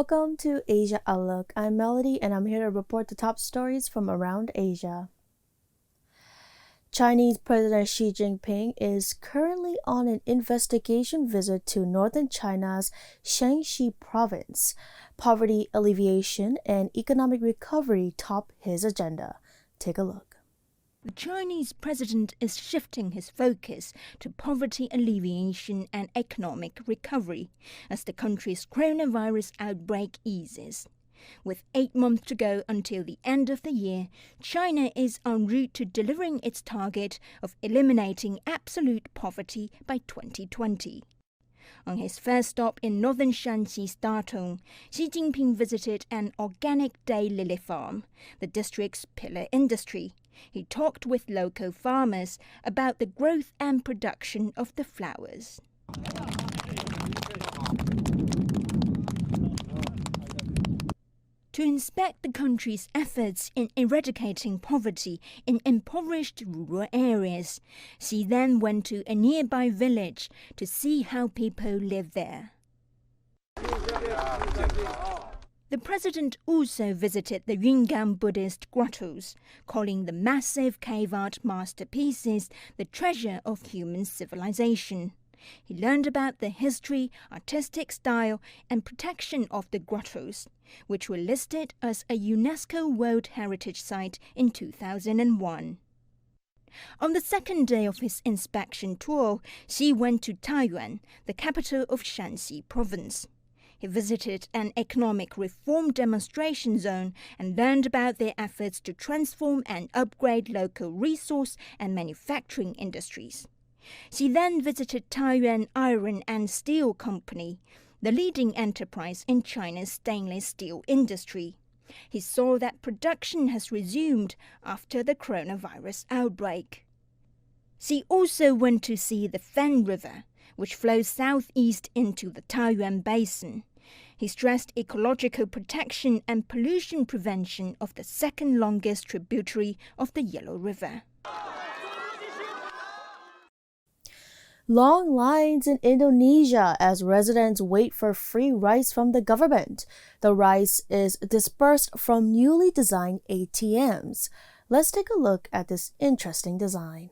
Welcome to Asia Outlook. I'm Melody and I'm here to report the top stories from around Asia. Chinese President Xi Jinping is currently on an investigation visit to northern China's Shanxi province. Poverty alleviation and economic recovery top his agenda. Take a look. The Chinese president is shifting his focus to poverty alleviation and economic recovery as the country's coronavirus outbreak eases. With 8 months to go until the end of the year, China is en route to delivering its target of eliminating absolute poverty by 2020. On his first stop in northern Shanxi's Datong, Xi Jinping visited an organic daylily farm, the district's pillar industry. He talked with local farmers about the growth and production of the flowers. To inspect the country's efforts in eradicating poverty in impoverished rural areas, Xi then went to a nearby village to see how people live there. The president also visited the Yungan Buddhist grottos, calling the massive cave art masterpieces the treasure of human civilization. He learned about the history, artistic style, and protection of the grottos, which were listed as a UNESCO World Heritage Site in 2001. On the second day of his inspection tour, Xi went to Taiyuan, the capital of Shanxi province. He visited an economic reform demonstration zone and learned about their efforts to transform and upgrade local resource and manufacturing industries. Xi then visited Taiyuan Iron and Steel Company, the leading enterprise in China's stainless steel industry. He saw that production has resumed after the coronavirus outbreak. Xi also went to see the Fen River, which flows southeast into the Taiyuan Basin. He stressed ecological protection and pollution prevention of the second longest tributary of the Yellow River. Long lines in Indonesia as residents wait for free rice from the government. The rice is dispersed from newly designed ATMs. Let's take a look at this interesting design.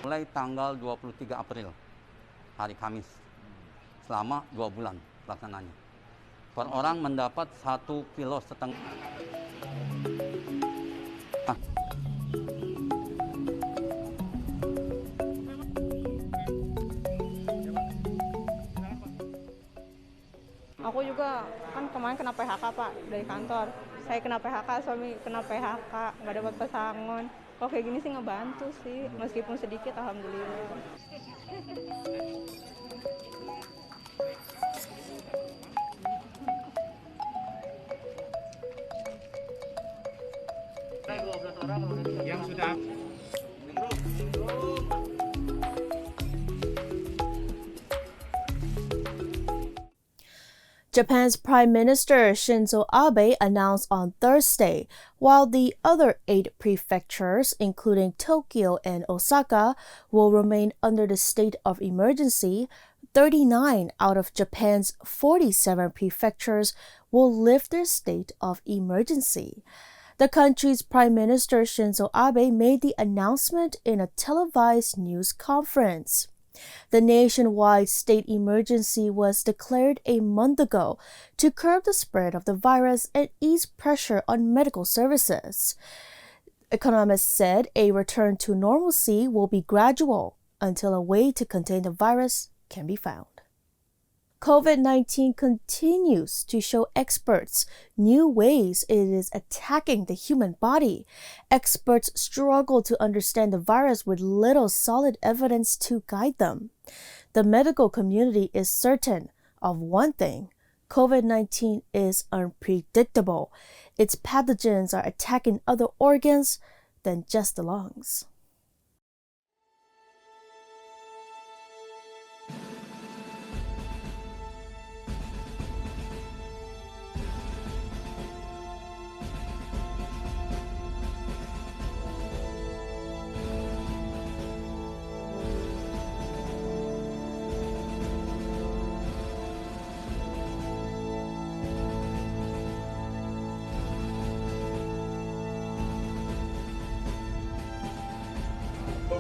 Mulai tanggal 23 April, hari Kamis, selama 2 bulan pelaksananya. Per orang mendapat 1,5 kilo. Aku juga kan kemarin kena PHK Pak dari kantor. Saya kena PHK, suami kena PHK, nggak dapat pesangon. Kalau kayak gini sih ngebantu sih, meskipun sedikit alhamdulillah. Yang sudah Japan's Prime Minister Shinzo Abe announced on Thursday, while the other 8 prefectures, including Tokyo and Osaka, will remain under the state of emergency, 39 out of Japan's 47 prefectures will lift their state of emergency. The country's Prime Minister Shinzo Abe made the announcement in a televised news conference. The nationwide state emergency was declared a month ago to curb the spread of the virus and ease pressure on medical services. Economists said a return to normalcy will be gradual until a way to contain the virus can be found. COVID-19 continues to show experts new ways it is attacking the human body. Experts struggle to understand the virus with little solid evidence to guide them. The medical community is certain of one thing: COVID-19 is unpredictable. Its pathogens are attacking other organs than just the lungs.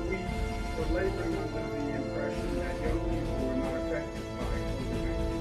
we were laboring under the impression that young people were not affected by COVID-19.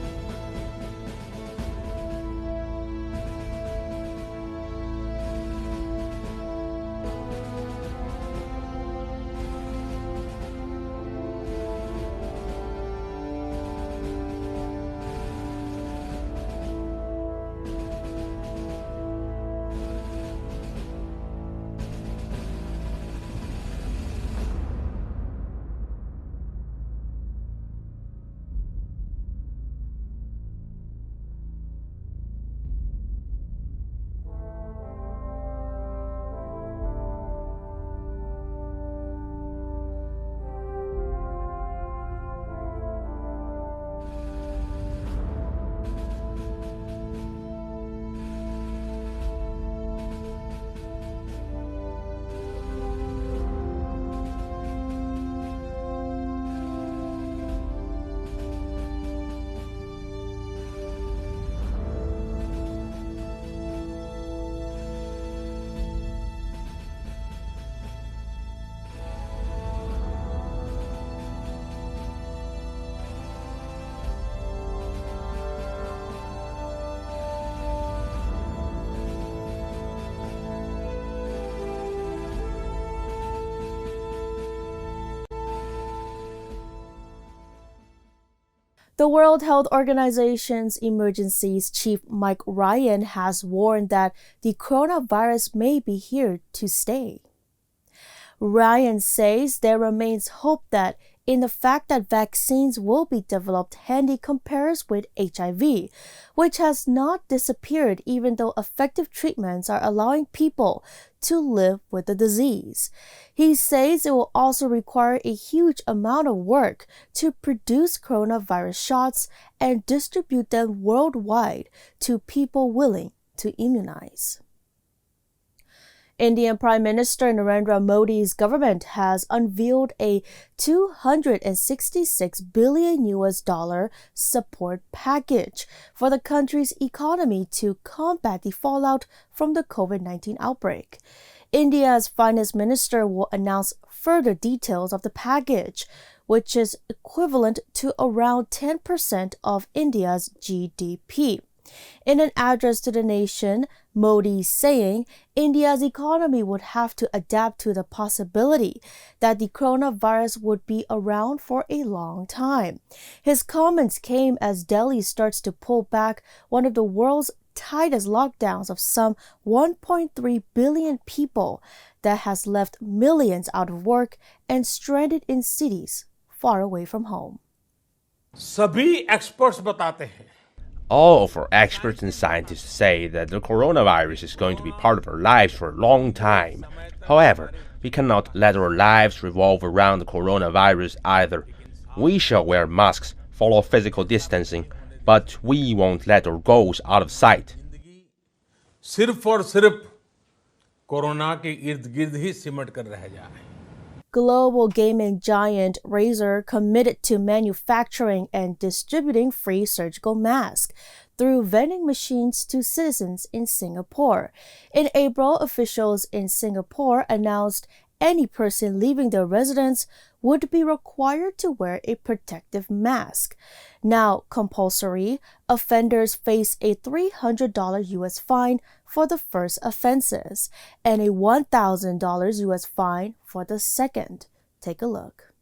The World Health Organization's emergencies chief Mike Ryan has warned that the coronavirus may be here to stay. Ryan says there remains hope that in the fact that vaccines will be developed handy compares with HIV, which has not disappeared even though effective treatments are allowing people to live with the disease. He says it will also require a huge amount of work to produce coronavirus shots and distribute them worldwide to people willing to immunize. Indian Prime Minister Narendra Modi's government has unveiled a $266 billion support package for the country's economy to combat the fallout from the COVID-19 outbreak. India's finance minister will announce further details of the package, which is equivalent to around 10% of India's GDP. In an address to the nation, Modi saying India's economy would have to adapt to the possibility that the coronavirus would be around for a long time. His comments came as Delhi starts to pull back one of the world's tightest lockdowns of some 1.3 billion people that has left millions out of work and stranded in cities far away from home. सभी experts बताते हैं All of our experts and scientists say that the coronavirus is going to be part of our lives for a long time. However, we cannot let our lives revolve around the coronavirus either. We shall wear masks, follow physical distancing, but we won't let our goals out of sight. सिर्फ और सिर्फ corona के इर्द गिर्द ही सिमट कर रह जाए Global gaming giant Razer committed to manufacturing and distributing free surgical masks through vending machines to citizens in Singapore. In April, officials in Singapore announced any person leaving their residence would be required to wear a protective mask. Now compulsory, offenders face a $300 US fine for the first offenses and a $1,000 US fine for the second. Take a look.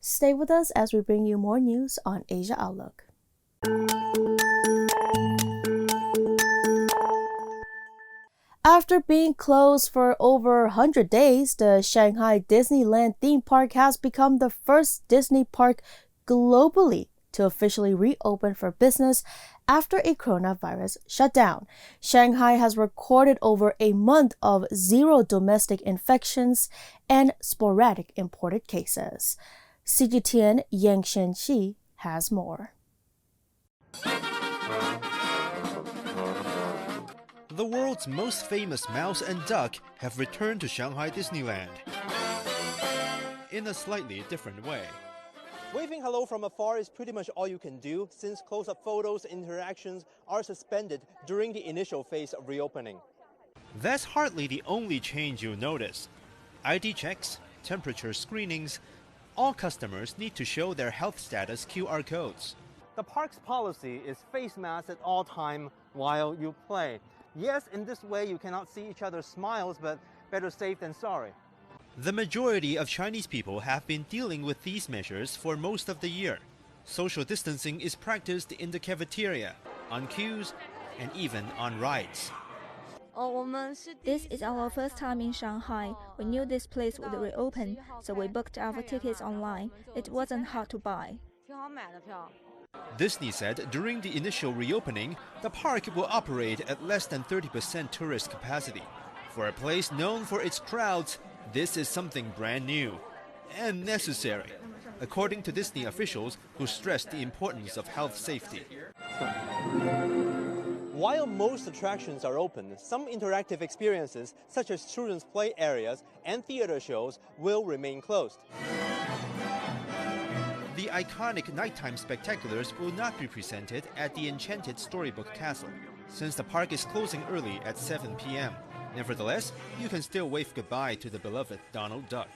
Stay with us as we bring you more news on Asia Outlook. After being closed for over 100 days, the Shanghai Disneyland theme park has become the first Disney park globally to officially reopen for business after a coronavirus shutdown. Shanghai has recorded over a month of 0 domestic infections and sporadic imported cases. CGTN Yang Shenqi has more. The world's most famous mouse and duck have returned to Shanghai Disneyland in a slightly different way. Waving hello from afar is pretty much all you can do since close-up photos and interactions are suspended during the initial phase of reopening. That's hardly the only change you'll notice. ID checks, temperature screenings, all customers need to show their health status QR codes. The park's policy is face masks at all time while you play. Yes, in this way you cannot see each other's smiles, but better safe than sorry. The majority of Chinese people have been dealing with these measures for most of the year. Social distancing is practiced in the cafeteria, on queues, and even on rides. This is our first time in Shanghai. We knew this place would reopen, so we booked our tickets online. It wasn't hard to buy. Disney said during the initial reopening, the park will operate at less than 30% tourist capacity. For a place known for its crowds, this is something brand new and necessary, according to Disney officials who stressed the importance of health safety. While most attractions are open, some interactive experiences, such as children's play areas and theater shows, will remain closed. The iconic nighttime spectaculars will not be presented at the Enchanted Storybook Castle, since the park is closing early at 7 p.m. Nevertheless, you can still wave goodbye to the beloved Donald Duck.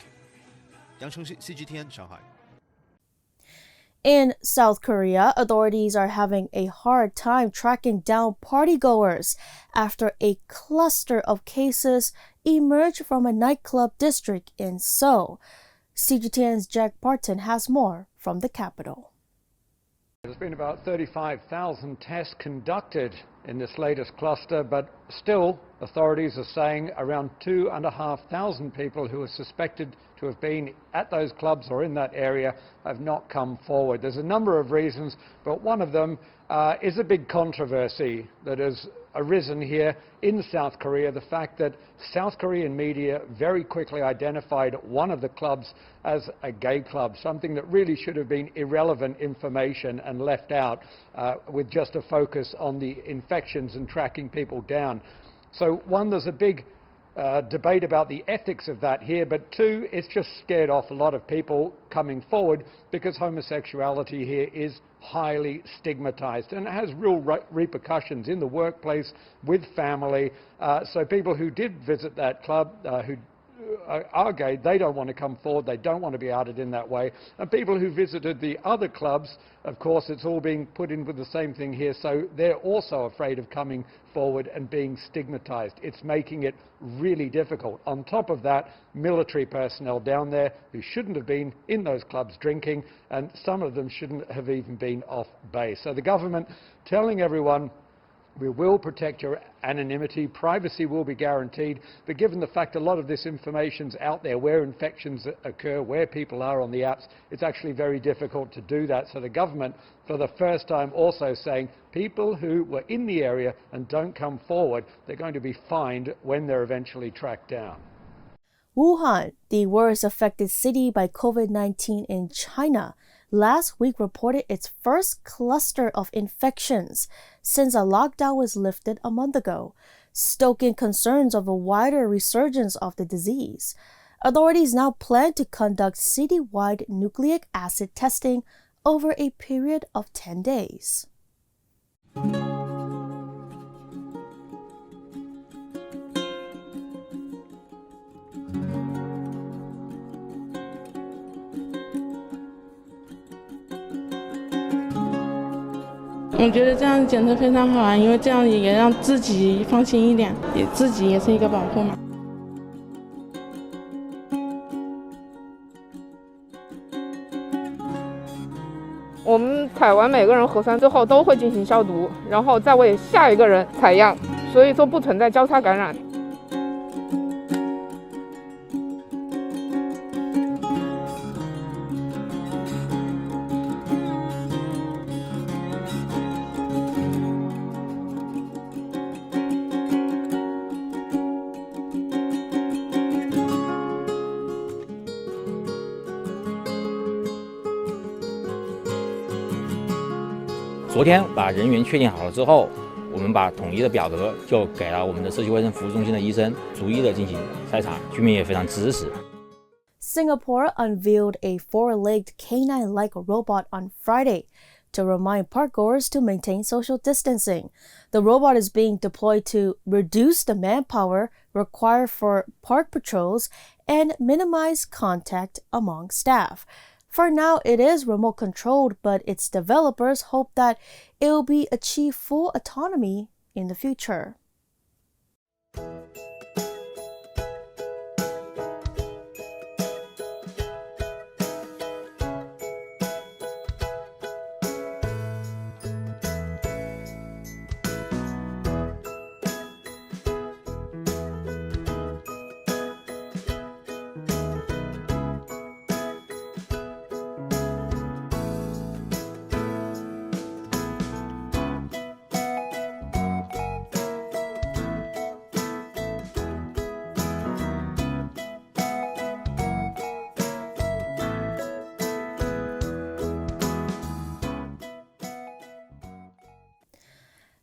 Yang Chengxi, CGTN, Shanghai. In South Korea, authorities are having a hard time tracking down partygoers after a cluster of cases emerged from a nightclub district in Seoul. CGTN's Jack Barton has more from the capital. There's been about 35,000 tests conducted in this latest cluster, but still authorities are saying around 2,500 people who are suspected to have been at those clubs or in that area have not come forward. There's a number of reasons, but one of them is a big controversy that has arisen here in South Korea, the fact that South Korean media very quickly identified one of the clubs as a gay club, something that really should have been irrelevant information and left out with just a focus on the infections and tracking people down. So one, there's a big debate about the ethics of that here, but two, it's just scared off a lot of people coming forward because homosexuality here is highly stigmatized and it has real repercussions in the workplace, with family. So people who did visit that club, who are gay, they don't want to come forward, they don't want to be outed in that way. And people who visited the other clubs, of course, it's all being put in with the same thing here, so they're also afraid of coming forward and being stigmatized. It's making it really difficult. On top of that, military personnel down there who shouldn't have been in those clubs drinking, and some of them shouldn't have even been off base. So the government telling everyone, we will protect your anonymity, privacy will be guaranteed, but given the fact a lot of this information's out there, where infections occur, where people are on the apps, it's actually very difficult to do that. So the government, for the first time, also saying people who were in the area and don't come forward, they're going to be fined when they're eventually tracked down. Wuhan, the worst affected city by COVID-19 in China, last week reported its first cluster of infections since a lockdown was lifted a month ago, stoking concerns of a wider resurgence of the disease. Authorities now plan to conduct citywide nucleic acid testing over a period of 10 days.我觉得这样检测非常好啊，因为这样也让自己放心一点，自己也是一个保护嘛。我们采完每个人核酸之后都会进行消毒，然后再为下一个人采样，所以说不存在交叉感染。昨天把人员确定好了之后，我们把统一的表格就给了我们的社区卫生服务中心的医生，逐一的进行筛查，居民也非常支持。Singapore unveiled a four-legged canine-like robot on Friday to remind parkgoers to maintain social distancing. The robot is being deployed to reduce the manpower required for park patrols and minimize contact among staff. For now, it is remote controlled, but its developers hope that it will be achieve full autonomy in the future.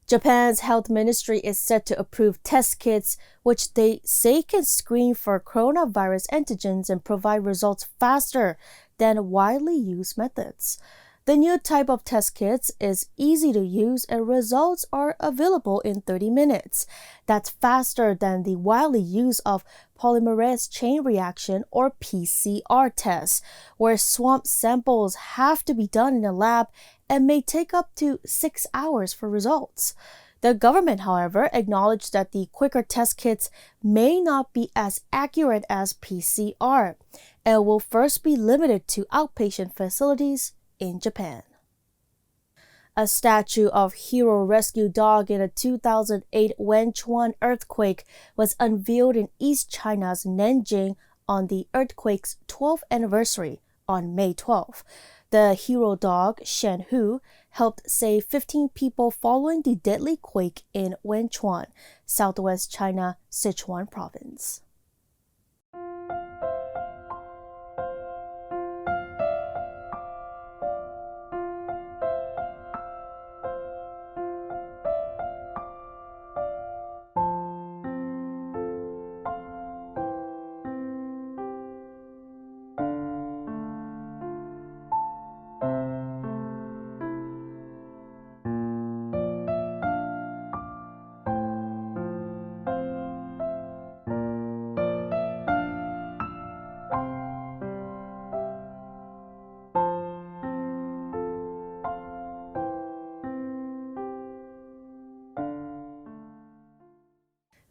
Japan's health ministry is set to approve test kits, which they say can screen for coronavirus antigens and provide results faster than widely used methods. The new type of test kits is easy to use and results are available in 30 minutes. That's faster than the widely used of polymerase chain reaction or PCR tests, where swamp samples have to be done in a lab and may take up to 6 hours for results. The government, however, acknowledged that the quicker test kits may not be as accurate as PCR and will first be limited to outpatient facilities in Japan. A statue of hero rescue dog in a 2008 Wenchuan earthquake was unveiled in East China's Nanjing on the earthquake's 12th anniversary on May 12. The hero dog, Shen Hu, helped save 15 people following the deadly quake in Wenchuan, southwest China, Sichuan province.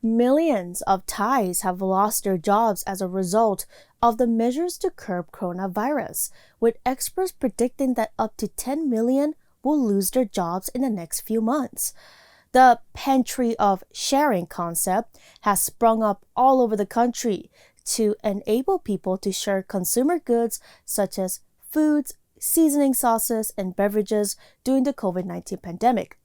Millions of Thais have lost their jobs as a result of the measures to curb coronavirus, with experts predicting that up to 10 million will lose their jobs in the next few months. The pantry of sharing concept has sprung up all over the country to enable people to share consumer goods such as foods, seasoning sauces, and beverages during the COVID-19 pandemic.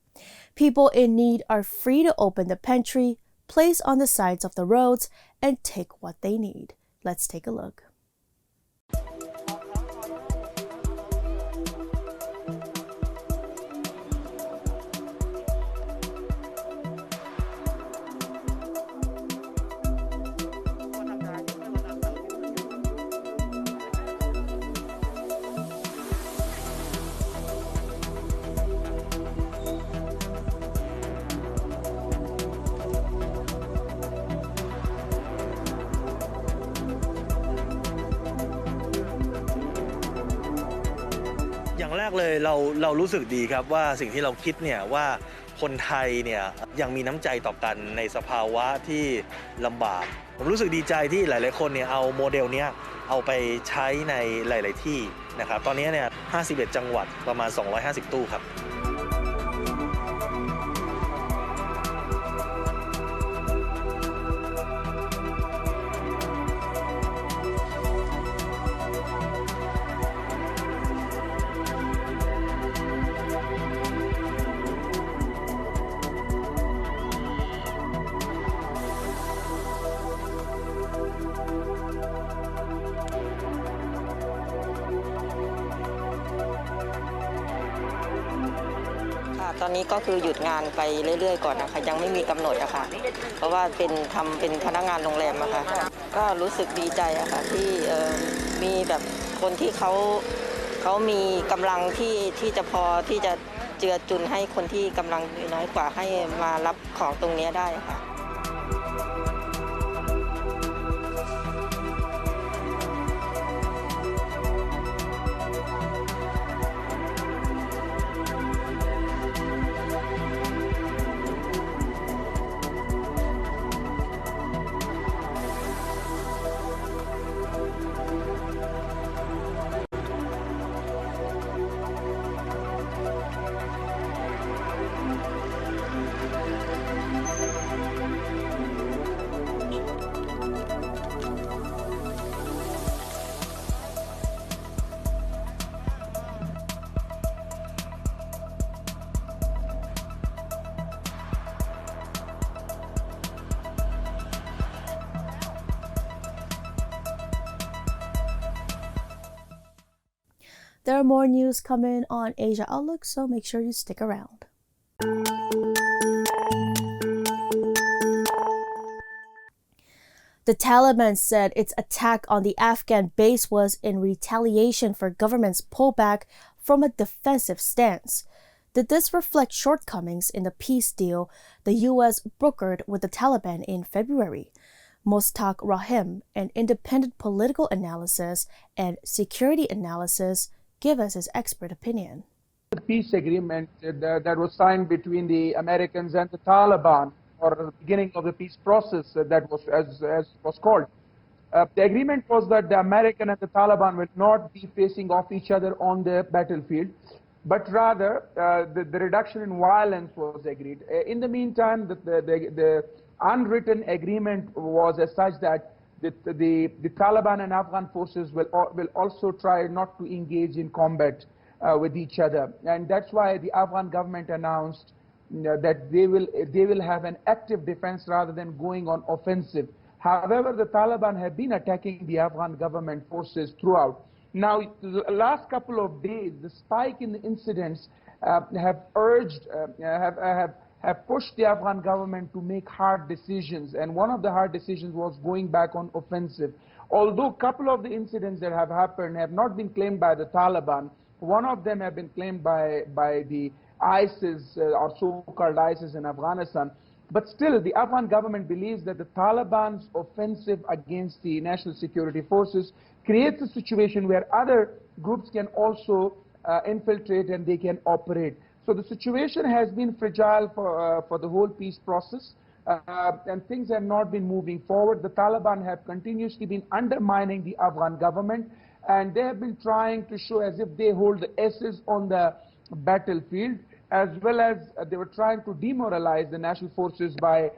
People in need are free to open the pantry, place on the sides of the roads, and take what they need. Let's take a look. อย่างแรกเลยเรารู้สึกดีครับว่าสิ่งที่เราคิดเนี่ยว่าคนไทยเนี่ยยังมีน้ำใจต่อกันในสภาวะที่ลำบากผมรู้สึกดีใจที่หลายๆคนเนี่ยเอาโมเดลเนี้ย เอาไปใช้ในหลายๆที่นะครับตอนนี้เนี่ย51จังหวัดประมาณ250ตู้ครับ ตอนนี้ก็คือหยุดงานไปเรื่อยๆก่อนนะคะยังไม่มีกำหนดอะค่ะเพราะว่าเป็นพนักงานโรงแรมอะค่ะก็รู้สึกดีใจอะค่ะที่มีแบบคนที่เขามีกำลังที่จะพอที่จะเจือจุนให้คนที่กำลังน้อยกว่าให้มารับของตรงนี้ได้ค่ะ There are more news coming on Asia Outlook, so make sure you stick around. The Taliban said its attack on the Afghan base was in retaliation for government's pullback from a defensive stance. Did this reflect shortcomings in the peace deal the U.S. brokered with the Taliban in February? Mostaq Rahim, an independent political analysis and security analysis, give us his expert opinion. The peace agreement that was signed between the Americans and the Taliban, or the beginning of the peace process that was, as was called. The agreement was that the American and the Taliban will not be facing off each other on the battlefield, but rather the reduction in violence was agreed. In the meantime, the unwritten agreement was as such that the Taliban and Afghan forces will also try not to engage in combat with each other, and that's why the Afghan government announced that they will have an active defense rather than going on offensive. However, the Taliban have been attacking the Afghan government forces throughout. Now, the last couple of days, the spike in the incidents have pushed the Afghan government to make hard decisions, and one of the hard decisions was going back on offensive. Although a couple of the incidents that have happened have not been claimed by the Taliban, one of them have been claimed by the ISIS, or so-called ISIS in Afghanistan. But still, the Afghan government believes that the Taliban's offensive against the national security forces creates a situation where other groups can also infiltrate and they can operate. So the situation has been fragile for the whole peace process, and things have not been moving forward. The Taliban have continuously been undermining the Afghan government, and they have been trying to show as if they hold the S's on the battlefield, as well as they were trying to demoralize the national forces by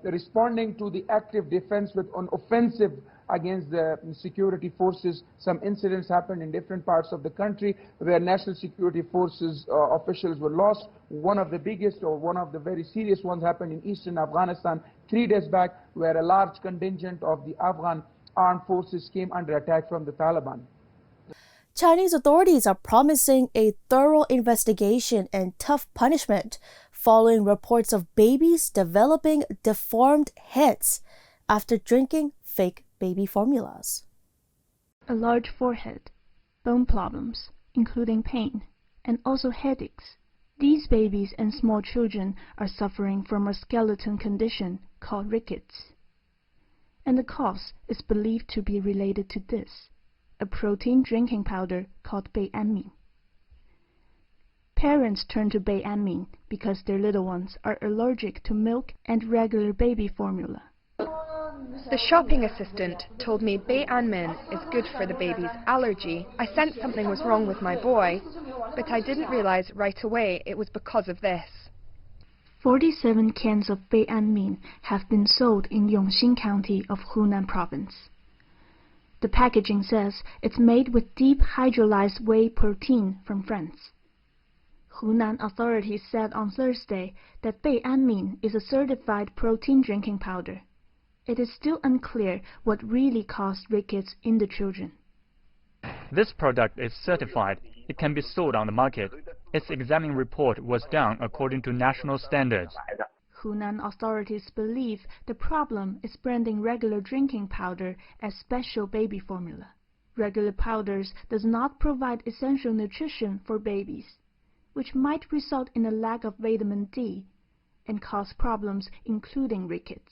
responding to the active defense with an offensive against the security forces. Some incidents happened in different parts of the country where national security forces officials were lost. One of the biggest, or one of the very serious ones, happened in eastern Afghanistan 3 days back, where a large contingent of the Afghan armed forces came under attack from the Taliban. Chinese authorities are promising a thorough investigation and tough punishment following reports of babies developing deformed heads after drinking fake baby formulas. A large forehead, bone problems, including pain, and also headaches. These babies and small children are suffering from a skeleton condition called rickets. And the cause is believed to be related to this, a protein drinking powder called Beiamine. Parents turn to Beiamine because their little ones are allergic to milk and regular baby formula. The shopping assistant told me Bae-an-min is good for the baby's allergy. I sensed something was wrong with my boy, but I didn't realize right away it was because of this. 47 cans of Bae-an-min have been sold in Yongxin County of Hunan Province. The packaging says it's made with deep hydrolyzed whey protein from France. Hunan authorities said on Thursday that Bae-an-min is a certified protein drinking powder. It is still unclear what really caused rickets in the children. This product is certified. It can be sold on the market. Its examining report was done according to national standards. Hunan authorities believe the problem is branding regular drinking powder as special baby formula. Regular powders does not provide essential nutrition for babies, which might result in a lack of vitamin D and cause problems including rickets.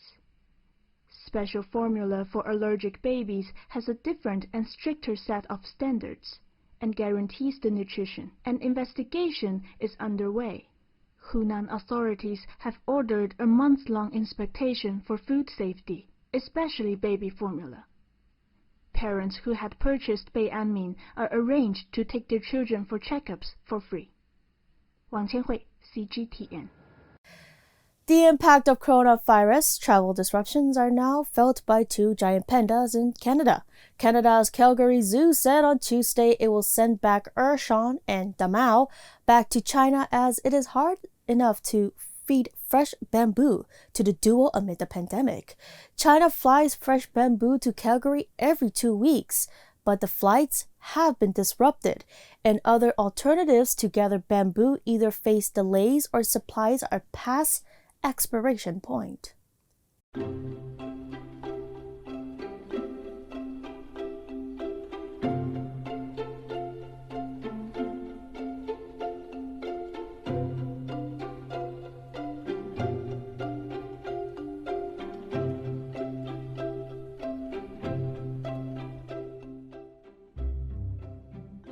Special formula for allergic babies has a different and stricter set of standards and guarantees the nutrition. An investigation is underway. Hunan authorities have ordered a month-long inspection for food safety, especially baby formula. Parents who had purchased Bae-an-min are arranged to take their children for checkups for free. Wang Qianhui, CGTN. The impact of coronavirus travel disruptions are now felt by two giant pandas in Canada. Canada's Calgary Zoo said on Tuesday it will send back Urshan and Damao back to China as it is hard enough to feed fresh bamboo to the duo amid the pandemic. China flies fresh bamboo to Calgary every 2 weeks, but the flights have been disrupted, and other alternatives to gather bamboo either face delays or supplies are past expiration point.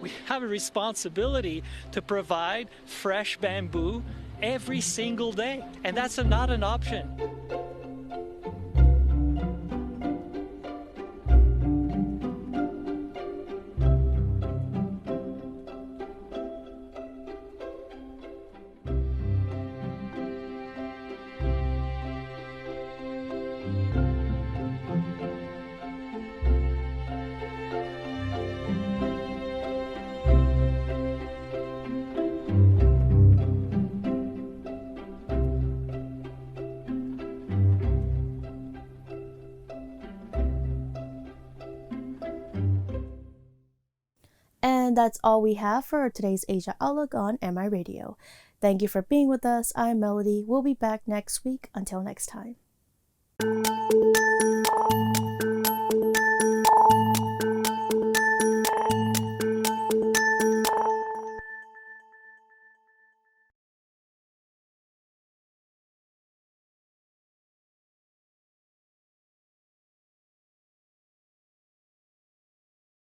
We have a responsibility to provide fresh bamboo every single day, and that's not an option. And that's all we have for today's Asia Outlook on MI Radio. Thank you for being with us. I'm Melody. We'll be back next week. Until next time.